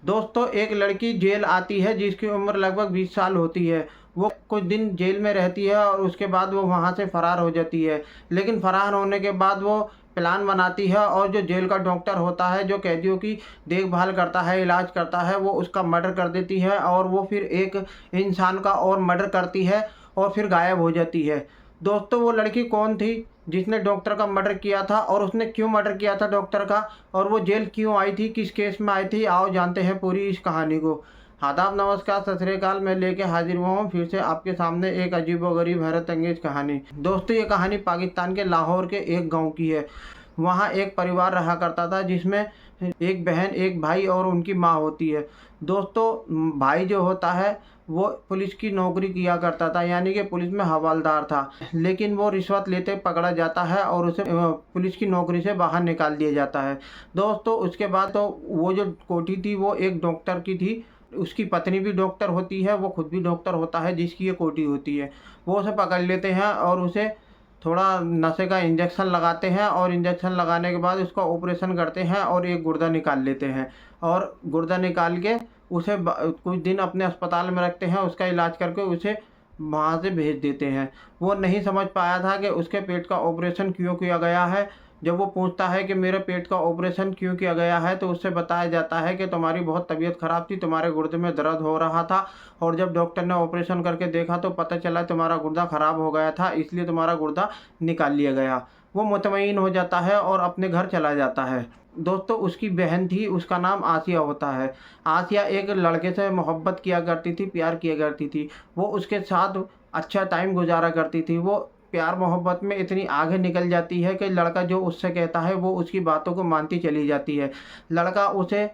दोस्तों, एक लड़की जेल आती है जिसकी उम्र लगभग 20 साल होती है। वो कुछ दिन जेल में रहती है और उसके बाद वो वहाँ से फ़रार हो जाती है। लेकिन फ़रार होने के बाद वो प्लान बनाती है और जो जेल का डॉक्टर होता है, जो कैदियों की देखभाल करता है, इलाज करता है, वो उसका मर्डर कर देती है और वो फिर एक इंसान का और मर्डर करती है और फिर गायब हो जाती है। दोस्तों, वो लड़की कौन थी जिसने डॉक्टर का मर्डर किया था और उसने क्यों मर्डर किया था डॉक्टर का, और वो जेल क्यों आई थी, किस केस में आई थी? आओ जानते हैं पूरी इस कहानी को। आदाब, नमस्कार, सत श्री अकाल। मैं लेके हाजिर हुआ हूँ फिर से आपके सामने एक अजीबोगरीब हैरत अंगेज कहानी। दोस्तों, ये कहानी पाकिस्तान के लाहौर के एक गांव की है। वहाँ एक परिवार रहा करता था जिसमें एक बहन, एक भाई और उनकी माँ होती है। दोस्तों, भाई जो होता है वो पुलिस की नौकरी किया करता था, यानी कि पुलिस में हवलदार था। लेकिन वो रिश्वत लेते पकड़ा जाता है और उसे पुलिस की नौकरी से बाहर निकाल दिया जाता है। दोस्तों, उसके बाद तो वो जो कोठी थी वो एक डॉक्टर की थी। उसकी पत्नी भी डॉक्टर होती है, वो खुद भी डॉक्टर होता है जिसकी ये कोठी होती है। वो उसे पकड़ लेते हैं और उसे थोड़ा नशे का इंजेक्शन लगाते हैं और इंजेक्शन लगाने के बाद उसका ऑपरेशन करते हैं और एक गुर्दा निकाल लेते हैं। और गुर्दा निकाल के उसे कुछ दिन अपने अस्पताल में रखते हैं, उसका इलाज करके उसे वहाँ से भेज देते हैं। वो नहीं समझ पाया था कि उसके पेट का ऑपरेशन क्यों किया गया है। जब वो पूछता है कि मेरे पेट का ऑपरेशन क्यों किया गया है, तो उससे बताया जाता है कि तुम्हारी बहुत तबीयत ख़राब थी, तुम्हारे गुर्दे में दर्द हो रहा था और जब डॉक्टर ने ऑपरेशन करके देखा तो पता चला तुम्हारा गुर्दा ख़राब हो गया था, इसलिए तुम्हारा गुर्दा निकाल लिया गया। वो मुतमईन हो जाता है और अपने घर चला जाता है। दोस्तों, उसकी बहन थी, उसका नाम आसिया होता है। आसिया एक लड़के से मोहब्बत किया करती थी, प्यार किया करती थी। वो उसके साथ अच्छा टाइम गुजारा करती थी। वो प्यार मोहब्बत में इतनी आगे निकल जाती है कि लड़का जो उससे कहता है वो उसकी बातों को मानती चली जाती है। लड़का उसे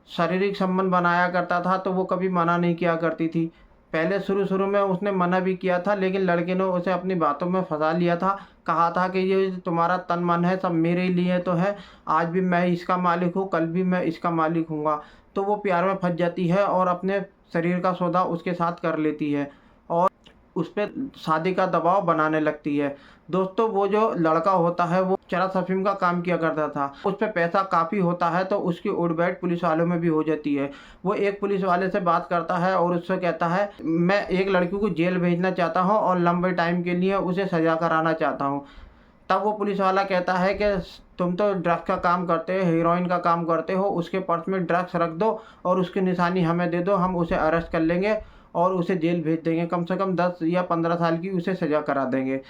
शारीरिक संबंध बनाया करता था तो वो कभी मना नहीं किया करती थी। पहले शुरू-शुरू में उसने मना भी किया था, लेकिन लड़के ने उसे अपनी बातों में फँसा लिया था। कहा था कि ये तुम्हारा तन-मन है सब मेरे लिए तो है, आज भी मैं इसका मालिक हूँ, कल भी मैं इसका मालिक हूँगा। तो वो प्यार में फँस जाती है और अपने शरीर का सौदा उसके साथ कर लेती है और उस पे शादी का दबाव बनाने लगती है। दोस्तों, वो जो लड़का होता है वो चरस अफ़ीम का काम किया करता था। उस पे पैसा काफ़ी होता है तो उसकी उठ-बैठ पुलिस वालों में भी हो जाती है। वो एक पुलिस वाले से बात करता है और उससे कहता है, मैं एक लड़की को जेल भेजना चाहता हूँ और लंबे टाइम के लिए उसे सज़ा कराना चाहता हूँ। तब वो पुलिस वाला कहता है कि तुम तो ड्रग्स का काम करते हो, हीरोइन का काम करते हो, उसके पर्स में ड्रग्स रख दो और उसकी निशानी हमें दे दो, हम उसे अरेस्ट कर लेंगे और उसे जेल भेज देंगे। कम से कम 10 या 15 साल की उसे सज़ा करा देंगे।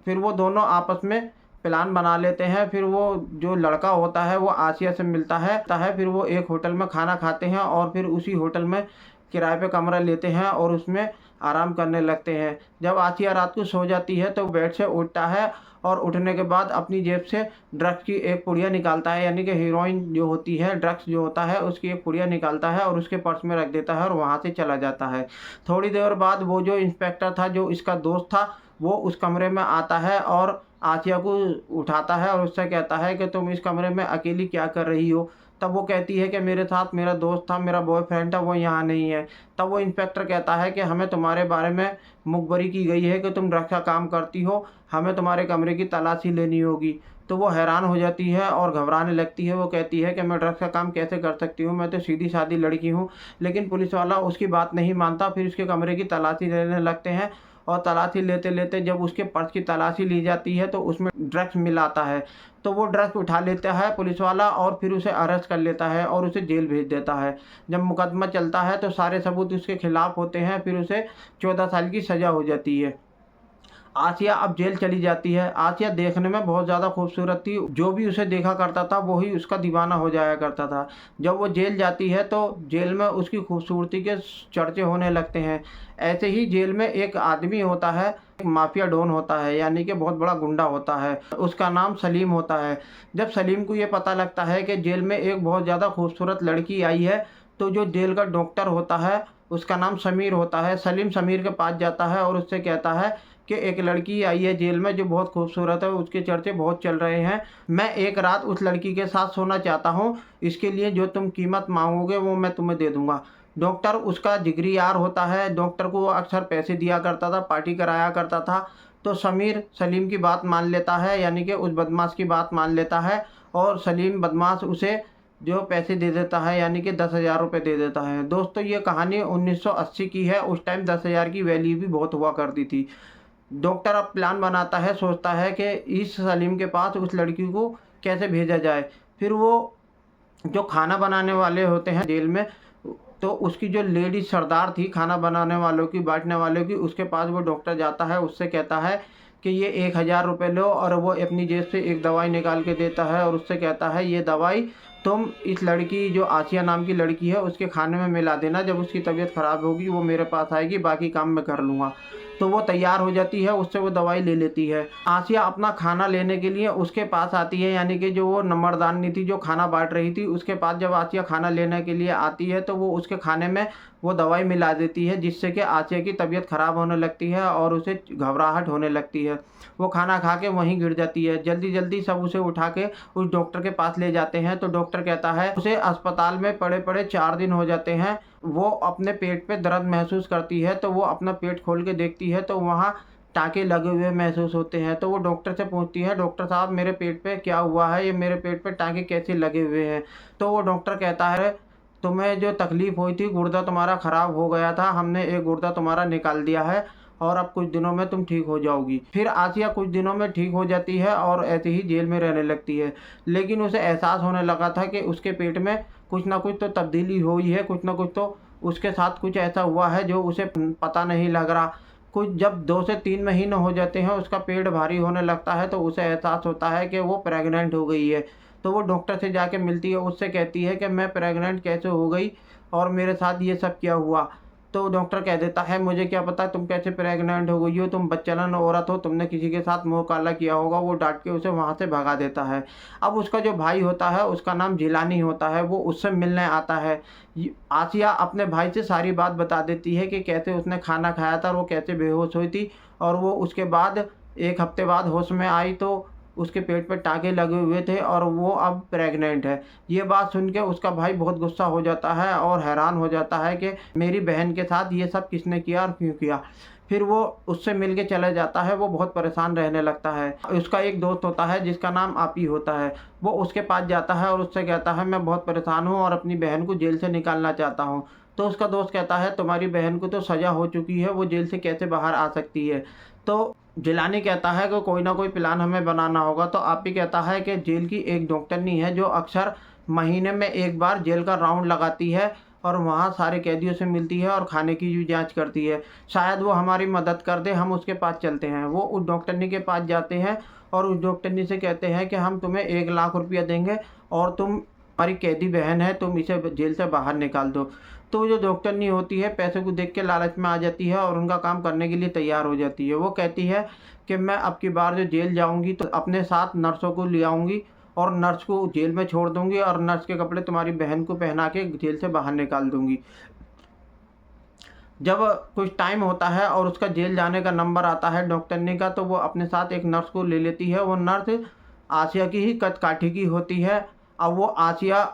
फिर वो दोनों आपस में प्लान बना लेते हैं। फिर वो जो लड़का होता है वो आसिया से मिलता है। फिर वो एक होटल में खाना खाते हैं और फिर उसी होटल में किराए पे कमरा लेते हैं और उसमें आराम करने लगते हैं। जब आसिया रात को सो जाती है तो बेड से उठता है और उठने के बाद अपनी जेब से ड्रग्स की एक पुड़िया निकालता है, यानी कि हीरोइन जो होती है, ड्रग्स जो होता है उसकी एक पुड़िया निकालता है और उसके पर्स में रख देता है और वहाँ से चला जाता है। थोड़ी देर बाद वो जो इंस्पेक्टर था, जो इसका दोस्त था, वो उस कमरे में आता है और आसिया को उठाता है और उससे कहता है कि तुम इस कमरे में अकेली क्या कर रही हो? तब वो कहती है कि मेरे साथ मेरा दोस्त था, मेरा बॉयफ्रेंड था, वो यहाँ नहीं है। तब वो इंस्पेक्टर कहता है कि हमें तुम्हारे बारे में मुखबरी की गई है कि तुम ड्रग्स का काम करती हो, हमें तुम्हारे कमरे की तलाशी लेनी होगी। तो वो हैरान हो जाती है और घबराने लगती है। वो कहती है कि मैं ड्रग्स का काम कैसे कर सकती हूँ, मैं तो सीधी-सादी लड़की हूँ। लेकिन पुलिस वाला उसकी बात नहीं मानता। फिर उसके कमरे की तलाशी लेने लगते हैं और तलाशी लेते-लेते जब उसके पर्स की तलाशी ली जाती है तो उसमें ड्रग्स मिल आता है। तो वो ड्रग्स उठा लेता है पुलिस वाला और फिर उसे अरेस्ट कर लेता है और उसे जेल भेज देता है। जब मुकदमा चलता है तो सारे सबूत उसके खिलाफ होते हैं। फिर उसे 14 साल की सज़ा हो जाती है। आसिया अब जेल चली जाती है। आसिया देखने में बहुत ज़्यादा खूबसूरत थी। जो भी उसे देखा करता था वही उसका दीवाना हो जाया करता था। जब वो जेल जाती है तो जेल में उसकी खूबसूरती के चर्चे होने लगते हैं। ऐसे ही जेल में एक आदमी होता है, एक माफिया डॉन होता है, यानी कि बहुत बड़ा गुंडा होता है। उसका नाम सलीम होता है। जब सलीम को ये पता लगता है कि जेल में एक बहुत ज़्यादा खूबसूरत लड़की आई है, तो जो जेल का डॉक्टर होता है उसका नाम समीर होता है। सलीम समीर के पास जाता है और उससे कहता है कि एक लड़की आई है जेल में जो बहुत खूबसूरत है, उसके चर्चे बहुत चल रहे हैं। मैं एक रात उस लड़की के साथ सोना चाहता हूँ, इसके लिए जो तुम कीमत मांगोगे वो मैं तुम्हें दे दूँगा। डॉक्टर उसका जिगरी यार होता है। डॉक्टर को वो अक्सर पैसे दिया करता था, पार्टी कराया करता था। तो समीर सलीम की बात मान लेता है, यानी कि उस बदमाश की बात मान लेता है और सलीम बदमाश उसे जो पैसे दे देता है, यानी कि 10,000 रुपये दे देता है। दोस्तों ये कहानी 1980 की है। उस टाइम 10,000 की वैल्यू भी बहुत हुआ करती थी। डॉक्टर अब प्लान बनाता है, सोचता है कि इस सलीम के पास उस लड़की को कैसे भेजा जाए। फिर वो जो खाना बनाने वाले होते हैं जेल में, तो उसकी जो लेडी सरदार थी खाना बनाने वालों की, बाँटने वालों की, उसके पास वो डॉक्टर जाता है। उससे कहता है कि ये 1,000 रुपये लो, और वो अपनी जेब से एक दवाई निकाल के देता है और उससे कहता है ये दवाई तुम इस लड़की, जो आसिया नाम की लड़की है, उसके खाने में मिला देना। जब उसकी तबीयत ख़राब होगी वो मेरे पास आएगी, बाकी काम मैं कर लूँगा। तो वो तैयार हो जाती है, उससे वो दवाई ले लेती है। आसिया अपना खाना लेने के लिए उसके पास आती है, यानी कि जो वो नंबरदारनी थी जो खाना बाँट रही थी, उसके पास जब आसिया खाना लेने के लिए आती है तो वो उसके खाने में वो दवाई मिला देती है, जिससे कि आसिया की तबीयत ख़राब होने लगती है और उसे घबराहट होने लगती है। वो खाना खा के वहीं गिर जाती है। जल्दी-जल्दी सब उसे उठा के उस डॉक्टर के पास ले जाते हैं, तो डॉक्टर कहता है उसे अस्पताल में पड़े-पड़े 4 दिन हो जाते हैं। वो अपने पेट पे दर्द महसूस करती है, तो वो अपना पेट खोल के देखती है तो वहाँ टाँके लगे हुए महसूस होते हैं। तो वो डॉक्टर से पूछती है, डॉक्टर साहब मेरे पेट पे क्या हुआ है? ये मेरे पेट पे टाँके कैसे लगे हुए हैं? तो वो डॉक्टर कहता है तुम्हें जो तकलीफ़ हुई थी, गुर्दा तुम्हारा ख़राब हो गया था, हमने एक गुर्दा तुम्हारा निकाल दिया है और अब कुछ दिनों में तुम ठीक हो जाओगी। फिर आसिया कुछ दिनों में ठीक हो जाती है और ऐसे ही जेल में रहने लगती है। लेकिन उसे एहसास होने लगा था कि उसके पेट में कुछ न कुछ तो तब्दीली हुई है, कुछ न कुछ तो उसके साथ कुछ ऐसा हुआ है जो उसे पता नहीं लग रहा। कुछ जब 2 से 3 महीने हो जाते हैं, उसका पेट भारी होने लगता है, तो उसे एहसास होता है कि वो प्रेग्नेंट हो गई है। तो वो डॉक्टर से जाके मिलती है, उससे कहती है कि मैं प्रेग्नेंट कैसे हो गई और मेरे साथ ये सब क्या हुआ? तो डॉक्टर कह देता है मुझे क्या पता तुम कैसे प्रेग्नेंट हो गई हो, तुम बच्चालन औरत हो, तुमने किसी के साथ मुँह काला किया होगा। वो डाँट के उसे वहाँ से भगा देता है। अब उसका जो भाई होता है उसका नाम जिलानी होता है, वो उससे मिलने आता है। आसिया अपने भाई से सारी बात बता देती है कि कैसे उसने खाना खाया था और वो कैसे बेहोश हुई थी, और वो उसके बाद 1 हफ्ते बाद होश में आई तो उसके पेट पे टाँके लगे हुए थे और वो अब प्रेग्नेंट है। ये बात सुन के उसका भाई बहुत गुस्सा हो जाता है और हैरान हो जाता है कि मेरी बहन के साथ ये सब किसने किया और क्यों किया। फिर वो उससे मिल के चला जाता है, वो बहुत परेशान रहने लगता है। उसका एक दोस्त होता है जिसका नाम आपी होता है, वो उसके पास जाता है और उससे कहता है मैं बहुत परेशान हूँ और अपनी बहन को जेल से निकालना चाहता हूँ। तो उसका दोस्त कहता है तुम्हारी बहन को तो सज़ा हो चुकी है, वो जेल से कैसे बाहर आ सकती है? तो जिलानी कहता है कि कोई ना कोई प्लान हमें बनाना होगा। तो आपी कहता है कि जेल की एक डॉक्टरनी है जो अक्सर महीने में 1 बार जेल का राउंड लगाती है और वहाँ सारे कैदियों से मिलती है और खाने की भी जाँच करती है। शायद वो हमारी मदद कर दे, हम उसके पास चलते हैं। वो उस डॉक्टरनी के पास जाते हैं और उस डॉक्टरनी से कहते हैं कि हम तुम्हें 1 लाख रुपया देंगे और तुम हमारी कैदी बहन है, तुम इसे जेल से बाहर निकाल दो। तो जो डॉक्टरनी होती है पैसे को देख के लालच में आ जाती है और उनका काम करने के लिए तैयार हो जाती है। वो कहती है कि मैं अब की बार जो जेल जाऊँगी तो अपने साथ नर्सों को ले आऊँगी और नर्स को जेल में छोड़ दूँगी और नर्स के कपड़े तुम्हारी बहन को पहना के जेल से बाहर निकाल दूँगी। जब कुछ टाइम होता है और उसका जेल जाने का नंबर आता है डॉक्टरनी का, तो वो अपने साथ एक नर्स को ले लेती है। वो नर्स आसिया की ही कद-काठी की होती है। अब वो आसिया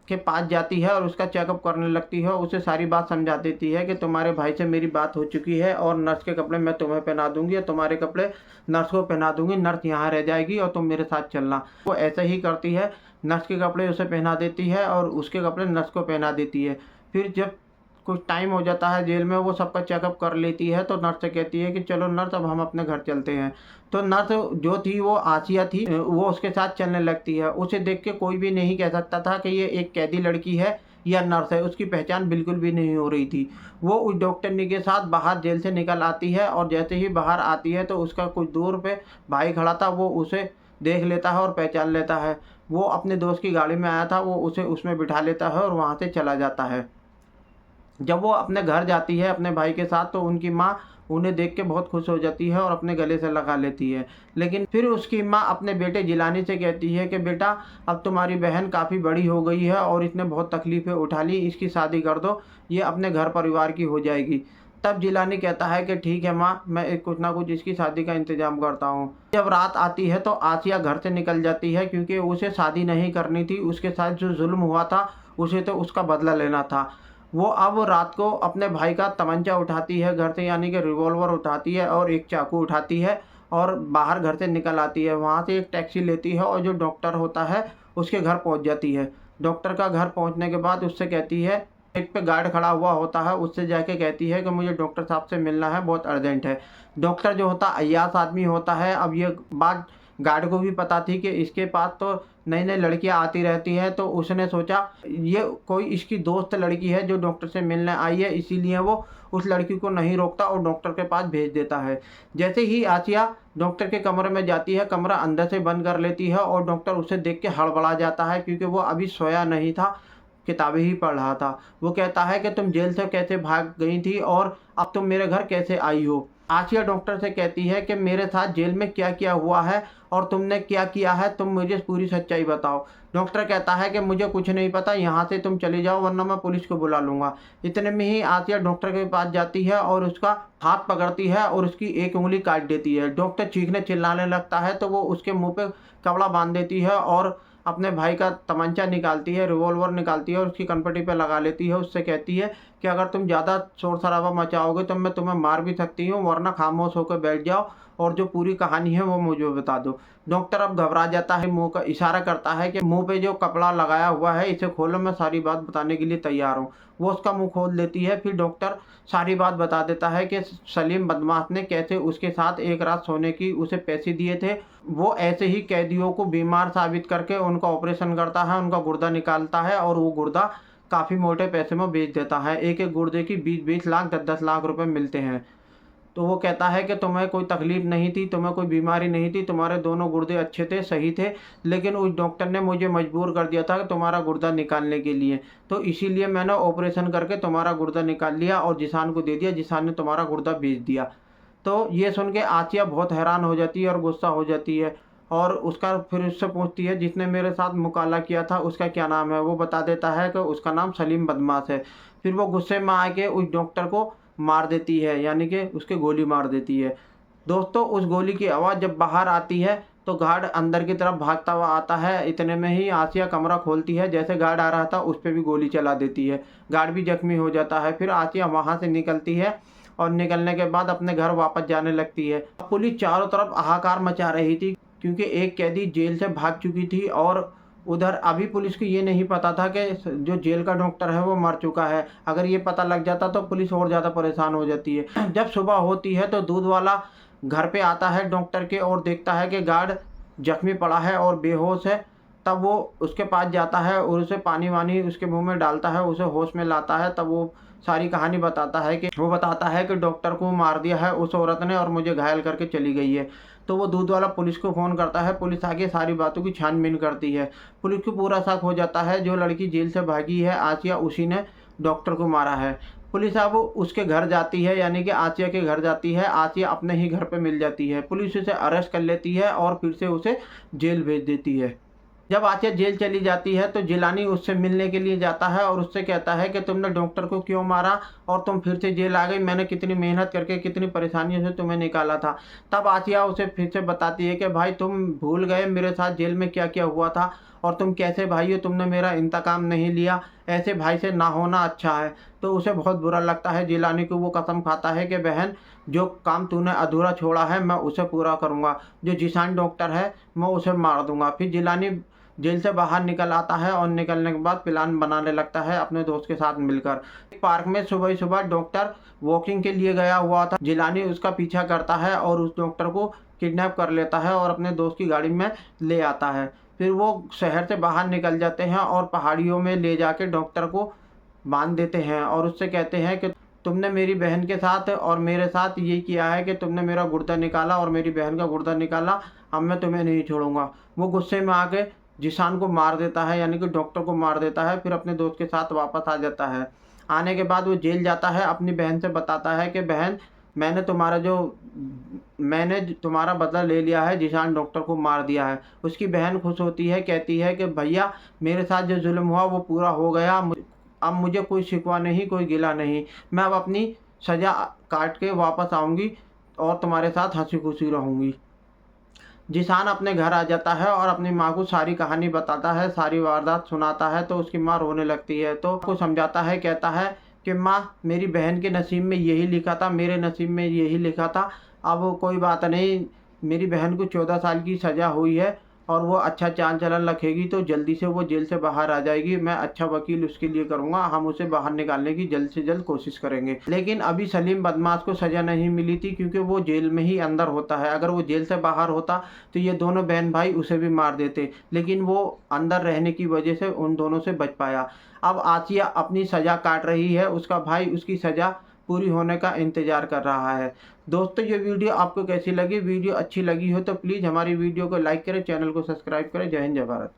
के पास जाती है और उसका चेकअप करने लगती है। उसे सारी बात समझा देती है कि तुम्हारे भाई से मेरी बात हो चुकी है और नर्स के कपड़े मैं तुम्हें पहना दूँगी और तुम्हारे कपड़े नर्स को पहना दूँगी। नर्स यहाँ रह जाएगी और तुम मेरे साथ चलना। वो ऐसा ही करती है, नर्स के कपड़े उसे पहना देती है और उसके कपड़े नर्स को पहना देती है। फिर जब कुछ टाइम हो जाता है जेल में, वो सबका चेकअप कर लेती है, तो नर्स से कहती है कि चलो नर्स अब हम अपने घर चलते हैं। तो नर्स जो थी वो आसिया थी, वो उसके साथ चलने लगती है। उसे देख के कोई भी नहीं कह सकता था कि ये एक कैदी लड़की है या नर्स है, उसकी पहचान बिल्कुल भी नहीं हो रही थी। वो उस डॉक्टरनी के साथ बाहर जेल से निकल आती है और जैसे ही बाहर आती है तो उसका कुछ दूर पे भाई खड़ा था, वो उसे देख लेता है और पहचान लेता है। वो अपने दोस्त की गाड़ी में आया था, वो उसे उसमें बिठा लेता है और वहाँ से चला जाता है। जब वो अपने घर जाती है अपने भाई के साथ, तो उनकी माँ उन्हें देख के बहुत खुश हो जाती है और अपने गले से लगा लेती है। लेकिन फिर उसकी माँ अपने बेटे जिलानी से कहती है कि बेटा अब तुम्हारी बहन काफ़ी बड़ी हो गई है और इसने बहुत तकलीफ़ें उठा ली, इसकी शादी कर दो, ये अपने घर परिवार की हो जाएगी। तब जिलानी कहता है कि ठीक है माँ, मैं कुछ ना कुछ इसकी शादी का इंतज़ाम करता हूँ। जब रात आती है तो आसिया घर से निकल जाती है क्योंकि उसे शादी नहीं करनी थी, उसके साथ जो जुल्म हुआ था उसे तो उसका बदला लेना था। वो अब रात को अपने भाई का तमंचा उठाती है घर से, यानी कि रिवॉल्वर उठाती है और एक चाकू उठाती है और बाहर घर से निकल आती है। वहाँ से एक टैक्सी लेती है और जो डॉक्टर होता है उसके घर पहुँच जाती है। डॉक्टर का घर पहुंचने के बाद उससे कहती है, गेट पे गार्ड खड़ा हुआ होता है, उससे जाके कहती है कि मुझे डॉक्टर साहब से मिलना है, बहुत अर्जेंट है। डॉक्टर जो होता अय्याश आदमी होता है। अब ये बात गार्ड को भी पता थी कि इसके पास तो नई नई लड़कियां आती रहती हैं, तो उसने सोचा ये कोई इसकी दोस्त लड़की है जो डॉक्टर से मिलने आई है, इसीलिए वो उस लड़की को नहीं रोकता और डॉक्टर के पास भेज देता है। जैसे ही आसिया डॉक्टर के कमरे में जाती है, कमरा अंदर से बंद कर लेती है और डॉक्टर उसे देख के हड़बड़ा जाता है, क्योंकि वो अभी सोया नहीं था, किताबें ही पढ़ रहा था। वो कहता है कि तुम जेल से कैसे भाग गई थी और अब तुम मेरे घर कैसे आई हो। आसिया डॉक्टर से कहती है कि मेरे साथ जेल में क्या क्या हुआ है और तुमने क्या किया है, तुम मुझे पूरी सच्चाई बताओ। डॉक्टर कहता है कि मुझे कुछ नहीं पता, यहाँ से तुम चले जाओ वरना मैं पुलिस को बुला लूँगा। इतने में ही आसिया डॉक्टर के पास जाती है और उसका हाथ पकड़ती है और उसकी एक उंगली काट देती है। डॉक्टर चीखने चिल्लाने लगता है, तो वो उसके मुँह पे कपड़ा बांध देती है और अपने भाई का तमंचा निकालती है, रिवॉल्वर निकालती है और उसकी कनपटी पे लगा लेती है। उससे कहती है कि अगर तुम ज़्यादा शोर शराबा मचाओगे तो मैं तुम्हें मार भी सकती हूँ, वरना खामोश होकर बैठ जाओ और जो पूरी कहानी है वो मुझे बता दो। डॉक्टर अब घबरा जाता है, मुंह का इशारा करता है कि मुंह पे जो कपड़ा लगाया हुआ है इसे खोलो, मैं सारी बात बताने के लिए तैयार हूँ। वो उसका मुंह खोल देती है। फिर डॉक्टर सारी बात बता देता है कि सलीम बदमाश ने कैसे उसके साथ एक रात सोने की उसे पैसे दिए थे। वो ऐसे ही कैदियों को बीमार साबित करके उनका ऑपरेशन करता है, उनका गुर्दा निकालता है और वो गुर्दा काफ़ी मोटे पैसे में बेच देता है। एक एक गुर्दे की 20-20 लाख 10-10 लाख रुपए मिलते हैं। तो वो कहता है कि तुम्हें कोई तकलीफ़ नहीं थी, तुम्हें कोई बीमारी नहीं थी, तुम्हारे दोनों गुर्दे अच्छे थे, सही थे, लेकिन उस डॉक्टर ने मुझे मजबूर कर दिया था कि तुम्हारा गुर्दा निकालने के लिए। तो इसीलिए मैंने ऑपरेशन करके तुम्हारा गुर्दा निकाल लिया और जिसान को दे दिया, जिसान ने तुम्हारा गुर्दा बेच दिया। तो ये सुन के आसिया बहुत हैरान हो जाती है और गुस्सा हो जाती है और उसका फिर उससे पूछती है, जिसने मेरे साथ मुकाला किया था उसका क्या नाम है। वो बता देता है कि उसका नाम सलीम बदमाश है। फिर वो गुस्से में आके उस डॉक्टर को मार देती है, यानी कि उसके गोली मार देती है। दोस्तों, उस गोली की आवाज़ जब बाहर आती है तो गार्ड अंदर की तरफ भागता हुआ आता है। इतने में ही आसिया कमरा खोलती है, जैसे गार्ड आ रहा था उस पर भी गोली चला देती है। गार्ड भी जख्मी हो जाता है। फिर आसिया वहाँ से निकलती है और निकलने के बाद अपने घर वापस जाने लगती है। पुलिस चारों तरफ हाहाकार मचा रही थी, क्योंकि एक कैदी जेल से भाग चुकी थी और उधर अभी पुलिस को ये नहीं पता था कि जो जेल का डॉक्टर है वो मर चुका है। अगर ये पता लग जाता तो पुलिस और ज़्यादा परेशान हो जाती है। जब सुबह होती है तो दूध वाला घर पे आता है डॉक्टर के और देखता है कि गार्ड जख्मी पड़ा है और बेहोश है। तब वो उसके पास जाता है और उसे पानी वानी उसके मुंह में डालता है, उसे होश में लाता है। तब वो सारी कहानी बताता है कि डॉक्टर को मार दिया है उस औरत ने और मुझे घायल करके चली गई है। तो वो दूध वाला पुलिस को फ़ोन करता है। पुलिस आके सारी बातों की छानबीन करती है। पुलिस को पूरा शक हो जाता है, जो लड़की जेल से भागी है आसिया, उसी ने डॉक्टर को मारा है। पुलिस अब उसके घर जाती है, यानी कि आसिया के घर जाती है। आसिया अपने ही घर पे मिल जाती है। पुलिस उसे अरेस्ट कर लेती है और फिर से उसे जेल भेज देती है। जब आसिया जेल चली जाती है तो जिलानी उससे मिलने के लिए जाता है और उससे कहता है कि तुमने डॉक्टर को क्यों मारा और तुम फिर से जेल आ गई, मैंने कितनी मेहनत करके कितनी परेशानियों से तुम्हें निकाला था। तब आसिया उसे फिर से बताती है कि भाई तुम भूल गए मेरे साथ जेल में क्या क्या हुआ था और तुम कैसे भाई हो, तुमने मेरा इंतकाम नहीं लिया, ऐसे भाई से ना होना अच्छा है। तो उसे बहुत बुरा लगता है। जिलानी को वो कसम खाता है कि बहन, जो काम तूने अधूरा छोड़ा है मैं उसे पूरा करूँगा, जो जिसान डॉक्टर है मैं उसे मार दूंगा। फिर जिलानी जेल से बाहर निकल आता है और निकलने के बाद प्लान बनाने लगता है अपने दोस्त के साथ मिलकर। पार्क में सुबह सुबह डॉक्टर वॉकिंग के लिए गया हुआ था। जिलानी उसका पीछा करता है और उस डॉक्टर को किडनैप कर लेता है और अपने दोस्त की गाड़ी में ले आता है। फिर वो शहर से बाहर निकल जाते हैं और पहाड़ियों में ले जाके डॉक्टर को बांध देते हैं और उससे कहते हैं कि तुमने मेरी बहन के साथ और मेरे साथ ये किया है कि तुमने मेरा गुर्दा निकाला और मेरी बहन का गुर्दा निकाला, अब मैं तुम्हें नहीं छोड़ूंगा। वो गुस्से में आके जिसान को मार देता है, यानी कि डॉक्टर को मार देता है। फिर अपने दोस्त के साथ वापस आ जाता है। आने के बाद वो जेल जाता है, अपनी बहन से बताता है कि बहन, मैंने तुम्हारा बदला ले लिया है, जिसान डॉक्टर को मार दिया है। उसकी बहन खुश होती है, कहती है कि भैया मेरे साथ जो जुल्म हुआ वो पूरा हो गया, अब मुझे कोई शिकवा नहीं, कोई गिला नहीं, मैं अब अपनी सज़ा काट के वापस आऊँगी और तुम्हारे साथ हंसी खुशी रहूँगी। जिसान अपने घर आ जाता है और अपनी माँ को सारी कहानी बताता है, सारी वारदात सुनाता है। तो उसकी माँ रोने लगती है, तो उसको समझाता है, कहता है कि माँ, मेरी बहन के नसीब में यही लिखा था, मेरे नसीब में यही लिखा था, अब कोई बात नहीं, मेरी बहन को 14 साल की सज़ा हुई है और वो अच्छा चाल चलन रखेगी तो जल्दी से वो जेल से बाहर आ जाएगी। मैं अच्छा वकील उसके लिए करूँगा, हम उसे बाहर निकालने की जल्द से जल्द कोशिश करेंगे। लेकिन अभी सलीम बदमाश को सज़ा नहीं मिली थी क्योंकि वो जेल में ही अंदर होता है। अगर वो जेल से बाहर होता तो ये दोनों बहन भाई उसे भी मार देते, लेकिन वो अंदर रहने की वजह से उन दोनों से बच पाया। अब आसिया अपनी सज़ा काट रही है, उसका भाई उसकी सज़ा पूरी होने का इंतज़ार कर रहा है। दोस्तों, ये वीडियो आपको कैसी लगी? वीडियो अच्छी लगी हो तो प्लीज़ हमारी वीडियो को लाइक करें, चैनल को सब्सक्राइब करें। जय हिंद, जय भारत।